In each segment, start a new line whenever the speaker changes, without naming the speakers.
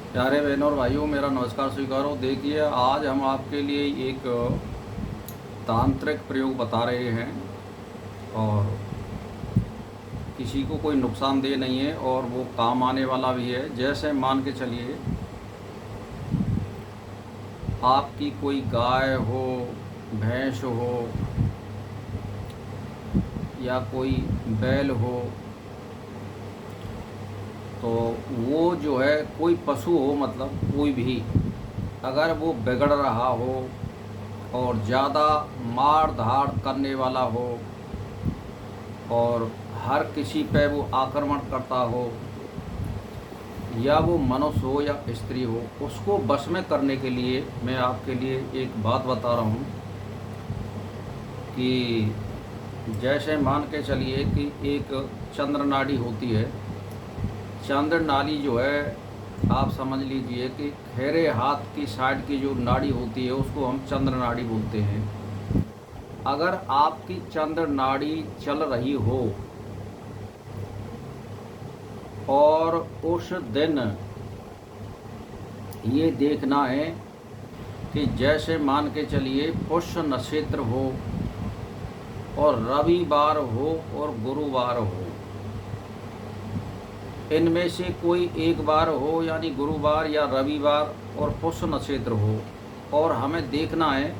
प्यारे बहनों और भाइयों, मेरा नमस्कार स्वीकारो। देखिए, आज हम आपके लिए एक तांत्रिक प्रयोग बता रहे हैं और किसी को कोई नुकसानदेह नहीं है और वो काम आने वाला भी है। जैसे मान के चलिए, आपकी कोई गाय हो, भैंस हो या कोई बैल हो, तो वो जो है कोई पशु हो, मतलब कोई भी, अगर वो बिगड़ रहा हो और ज़्यादा मार धाड़ करने वाला हो और हर किसी पे वो आक्रमण करता हो, या वो मनुष्य हो या स्त्री हो, उसको वश में करने के लिए मैं आपके लिए एक बात बता रहा हूँ कि जैसे मान के चलिए कि एक चंद्र नाड़ी होती है। चंद्र नाड़ी जो है, आप समझ लीजिए कि खैरे हाथ की साइड की जो नाड़ी होती है उसको हम चंद्र नाड़ी बोलते हैं। अगर आपकी चंद्र नाड़ी चल रही हो और उस दिन ये देखना है कि जैसे मान के चलिए पुष्य नक्षत्र हो और रविवार हो और गुरुवार हो, इनमें से कोई एक बार हो, यानी गुरुवार या रविवार और पुष्य नक्षत्र हो, और हमें देखना है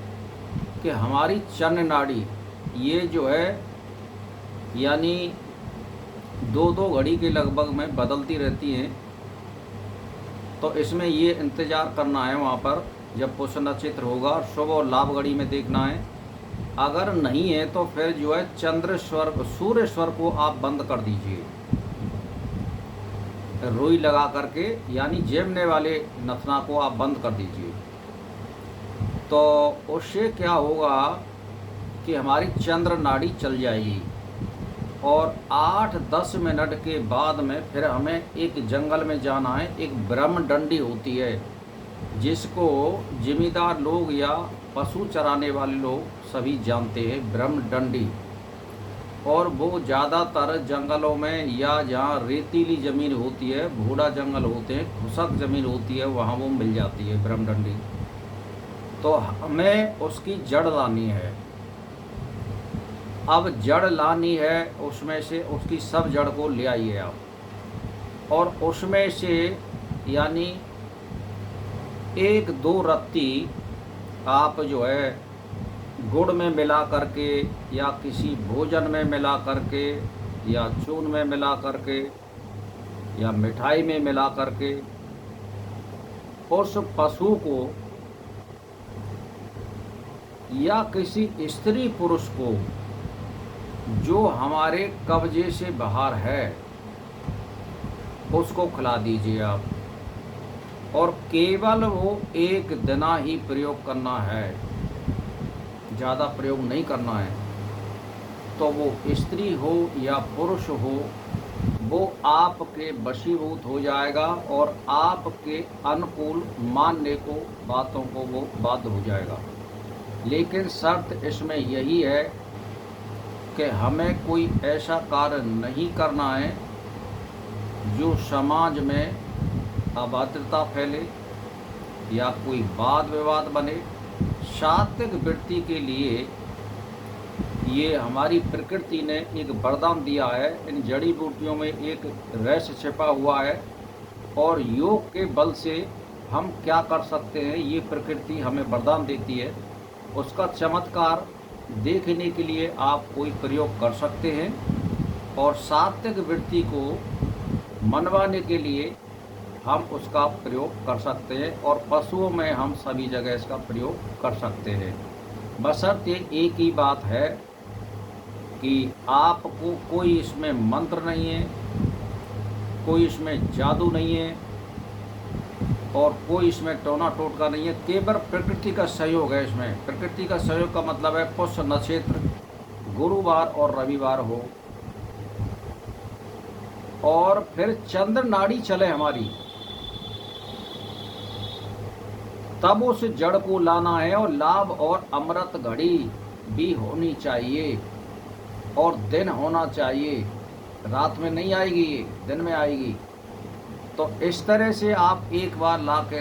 कि हमारी चंद्र नाड़ी ये जो है, यानी दो दो घड़ी के लगभग में बदलती रहती हैं। तो इसमें ये इंतज़ार करना है वहाँ पर जब पुष्य नक्षत्र होगा, और शुभ और लाभ घड़ी में देखना है। अगर नहीं है तो फिर जो है सूर्य स्वर को आप बंद कर दीजिए, रुई लगा करके, यानी जेबने वाले नथना को आप बंद कर दीजिए। तो उससे क्या होगा कि हमारी चंद्र नाड़ी चल जाएगी, और 8-10 मिनट के बाद में फिर हमें एक जंगल में जाना है। एक ब्रह्मदंडी होती है जिसको जिमीदार लोग या पशु चराने वाले लोग सभी जानते हैं, ब्रह्मदंडी। और वो ज़्यादातर जंगलों में या जहाँ रेतीली ज़मीन होती है, भूड़ा जंगल होते हैं, खुशक ज़मीन होती है, वहाँ वो मिल जाती है ब्रह्मदंडी। तो हमें उसकी जड़ लानी है। अब जड़ लानी है, उसमें से उसकी सब जड़ को ले आइए आप, और उसमें से यानी 1-2 रत्ती आप जो है गुड़ में मिला करके या किसी भोजन में मिला करके या चून में मिला करके या मिठाई में मिला करके उस पशु को या किसी स्त्री पुरुष को जो हमारे कब्जे से बाहर है उसको खिला दीजिए आप। और केवल वो एक दिना ही प्रयोग करना है, ज़्यादा प्रयोग नहीं करना है। तो वो स्त्री हो या पुरुष हो, वो आपके वशीभूत हो जाएगा और आपके अनुकूल मानने को, बातों को वो बाध्य हो जाएगा। लेकिन शर्त इसमें यही है कि हमें कोई ऐसा कार्य नहीं करना है जो समाज में अभद्रता फैले या कोई वाद विवाद बने। सात्विक वृत्ति के लिए ये हमारी प्रकृति ने एक वरदान दिया है। इन जड़ी बूटियों में एक रहस्य छिपा हुआ है, और योग के बल से हम क्या कर सकते हैं, ये प्रकृति हमें वरदान देती है। उसका चमत्कार देखने के लिए आप कोई प्रयोग कर सकते हैं, और सात्विक वृत्ति को मनवाने के लिए हम उसका प्रयोग कर सकते हैं, और पशुओं में हम सभी जगह इसका प्रयोग कर सकते हैं। बशर्ते एक ही बात है कि आपको कोई इसमें मंत्र नहीं है, कोई इसमें जादू नहीं है, और कोई इसमें टोना टोटका नहीं है। केवल प्रकृति का सहयोग है। इसमें प्रकृति का सहयोग का मतलब है पुष्य नक्षत्र, गुरुवार और रविवार हो, और फिर चंद्र नाड़ी चले हमारी, तब उस जड़ को लाना है। और लाभ और अमृत घड़ी भी होनी चाहिए, और दिन होना चाहिए। रात में नहीं आएगी, ये दिन में आएगी। तो इस तरह से आप एक बार ला के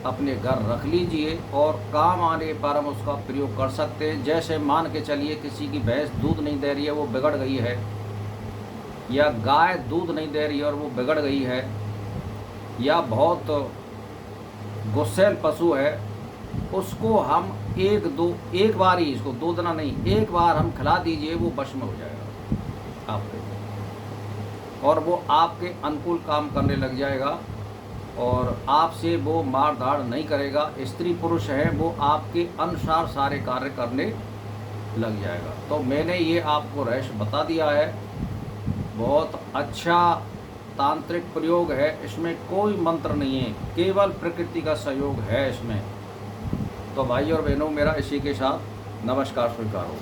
अपने घर रख लीजिए और काम आने पर हम उसका प्रयोग कर सकते हैं। जैसे मान के चलिए किसी की भैंस दूध नहीं दे रही है, वो बिगड़ गई है, या गाय दूध नहीं दे रही है और वो बिगड़ गई है, या बहुत गुस्सैल पशु है, उसको हम एक बार ही, इसको 2 दिन नहीं, एक बार हम खिला दीजिए, वो वश में हो जाएगा आपके, और वो आपके अनुकूल काम करने लग जाएगा और आपसे वो मार धाड़ नहीं करेगा। स्त्री पुरुष है वो आपके अनुसार सारे कार्य करने लग जाएगा। तो मैंने ये आपको रहस्य बता दिया है। बहुत अच्छा तांत्रिक प्रयोग है, इसमें कोई मंत्र नहीं है, केवल प्रकृति का सहयोग है इसमें। तो भाई और बहनों, मेरा इसी के साथ नमस्कार स्वीकार हो।